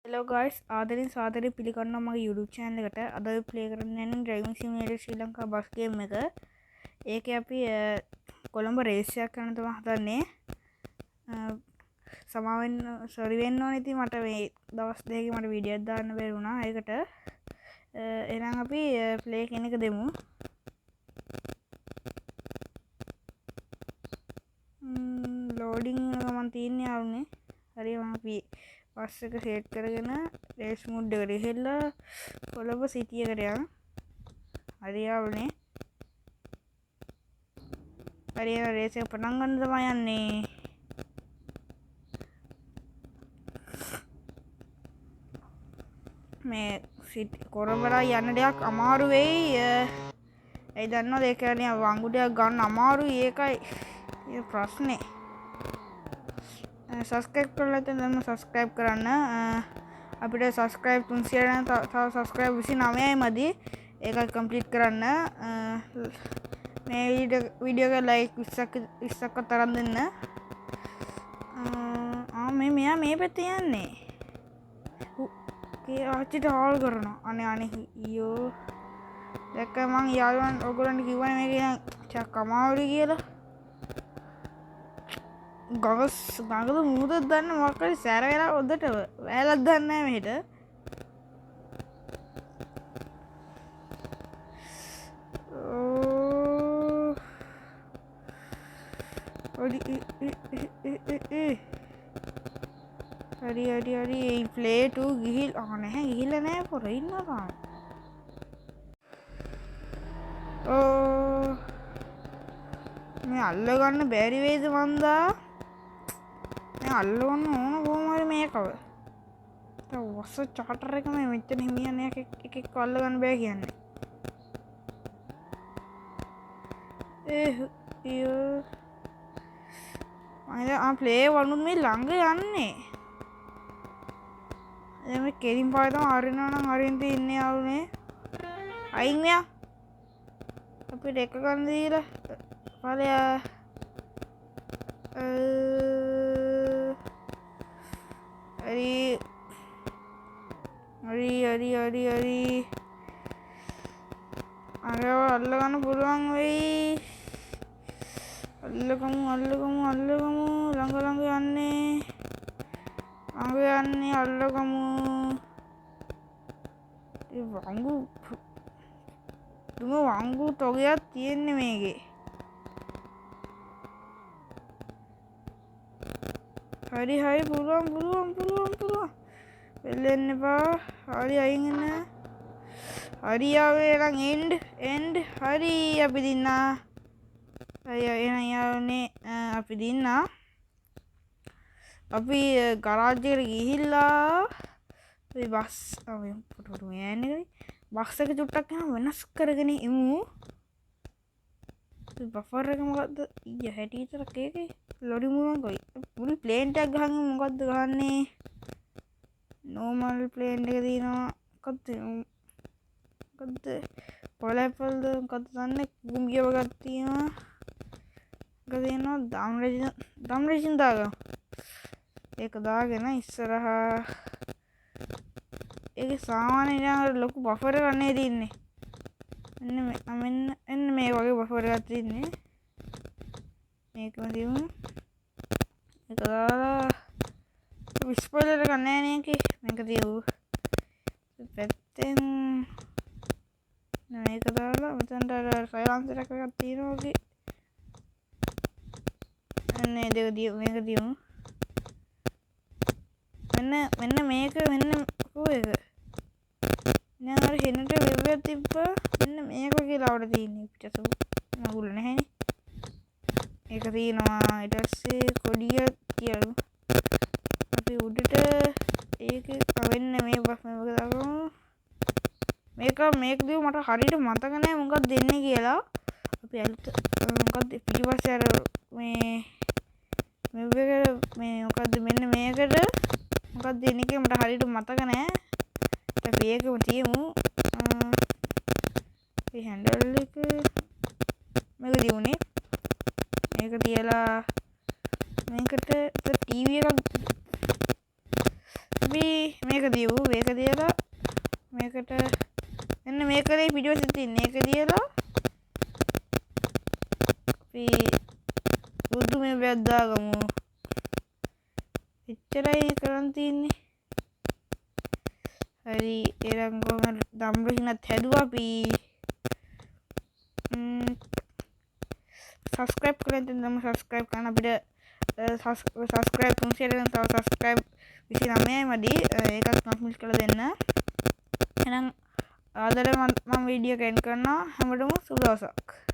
Hello guys, ආදරෙන් සාදරයෙන් පිළිගන්නවා මගේ YouTube channel එකට. අද අපි play කරන්න යන්නේ Driving Simulator Sri Lanka bus game එක. ඒකේ අපි කොළඹ රේස් එකක් කරන්න තමයි හදන්නේ. සමාවෙන්න sorry වෙන්න ඕනේ ඉතින් මට මේ දවස් දෙකකින් මට වීඩියෝ එකක් දාන්න බැරි වුණා. ඒකට එහෙනම් අපි play කියන එක දෙමු. loading එක මම තියන්නේ ආවුනේ. හරි මම අපි බස් එක සෙට් කරගෙන රේස් මෝඩ් එකට ගිහලා කොළඹ සිටි එකට යන්න. හරි ආවනේ. හරි රේස් එක පටන් ගන්න තමයි යන්නේ. මේ සිටි කොළඹට යන්න ටිකක් අමාරු වෙයි. ඒ දන්නවද ඒ කියන්නේ වංගුඩයක් ගන්න අමාරුයි ඒකයි ඒ ප්‍රශ්නේ. සබස්ක්‍රයිබ් කරලා නැත්නම් සබස්ක්‍රයිබ් කරන්න. අපිට සබස්ක්‍රයිබ් 300 යන තව සබස්ක්‍රයිබ් 29යි මදි. ඒක කම්ප්ලීට් කරන්න. මේ වීඩියෝ එක ලයික් 20ක් තරම් දෙන්න. මෙයා මේ පැත්තේ යන්නේ. ඒ ආච්චිට හාල් කරනවා. අනේ අයියෝ. දැක්ක මං යාළුවන් ඔයගොල්ලන්ට කිව්වනේ මේක ටිකක් අමාරුයි කියලා. ගස් ගඟද මුහුදක් දන්න මොකක් හරි සැර වෙලා ඔද්දට වැලක් දන්නේ නැහැ මෙහෙට. හරි ප්ලේ 2 ගිහිල්ලා නැහැ ගිහිල්ලා නැහැ පොර ඉන්නවා තාම. මේ අල්ල ගන්න බැරි වේද මන්දා. අල්ලගන්න ඕන කොහොම හරි මේකව. දැන් වස්ස චාටර් එක මේ මෙච්චර හිමියන එකෙක් අල්ලගන්න බෑ කියන්නේ. මම ප්ලේ වුණුත් මේ ළඟ යන්නේ. දැන් මේ කෙලින් පාය තමයි හරිනවා නම් හරින් තියන්නේ ආවුනේ. අයින් මෙයා. අපිට එක ගන්න දීලා ඵලයා හරි අරව අල්ලගන්න පුළුවන් වෙයි. අල්ලගමු ළඟ යන්නේ අල්ලගමු. ඒ වංගු තොගයක් තියෙන්නේ මේකේ. හරි පුළුවන් වෙල්ලෙන්න එපා. හරි අයින් වෙන්න. හරි ආවේ නම් එන්ඩ් හරි අපි දින්නා. හරි යන්නේ අපි දින්නා. අපි ගරාජ් එකට ගිහිල්ලා මේ බස් බස් එක චුට්ටක් වෙනස් කරගෙන ඉමු. බෆර් එක මොකද්ද? ඊය හැටි විතරක් ඒකේ ලොරි මුවන් කොයි මුළු ප්ලේන් එකක් ගහන්න මොකද්ද ගහන්නේ? නෝමල් ප්ලේන් එක දිනවා. මොකද්ද පොලැපල්ද මොකද්ද දන්නේ ගුම්ගිය වගක් තියෙනවා. මොකද එනවා දම් රෙජින් දාගමු. ඒක දාගෙන ඉස්සරහා ඒකේ සාමාන්‍යයෙන් ලොකු බෆර් එකක් නේ තියෙන්නේ. මෙන්න මේ වගේ බෆර් එකක් තියෙන්නේ. මේකම දිමු. ඒක දාලා ස්පොයිලර් එකක් නැහැ නේ ඒකේ. මේක තියමු. පැත්තෙන් මේක දාලා මෙතනට සයිලන්සර් එකක් තියෙනවා වගේ. අනේ මේක දිමු. මෙන්න මේක කොහෙද? නෑ අර හෙනට වෙබ් තිබ්බා. මෙන්න මේක කියලා අවුල තියෙන්නේ පිටසු නගුල නැහැනේ. ඒක තියෙනවා. ඊට පස්සේ කොඩිය තියමු. අපි උඩට ඒක වෙන්න මේ බස් මේක දාගමු. මේක දිව මට හරියට මතක නෑ මොකක්ද දෙන්නේ කියලා. අපි අලුත් මොකක්ද පිටිපස්සේ අර මේ මොකද්ද මෙන්න මේකට මොකක්ද දෙන්නේ කියලා මට හරියට මතක නෑ. අපි ඒකම තියමු. මේ හැන්ඩල් එක මේක දියුනේ. මේක තියලා මේකට ටීවී එකක් අපි මේක දියු මේක තියලා මේකට මෙන්න මේකේ පිටිපස්සේ තියෙන එක තියලා අපි බුදු මේ වැද්දාගමු එච්චරයි කරන් තියන්නේ හරි එරන් කොහමද දම්බහිනත් හැදුවා අපි subscribe කරන්න නම් subscribe කරන්න අපිට subscribe 300 වෙන තව subscribe 29යි මදි ඒකත් කම්ප්ලීට් කරලා දෙන්න එහෙනම් ආදරේ මම වීඩියෝ එක එන්ඩ් කරනවා හැමෝටම සුබ දවසක්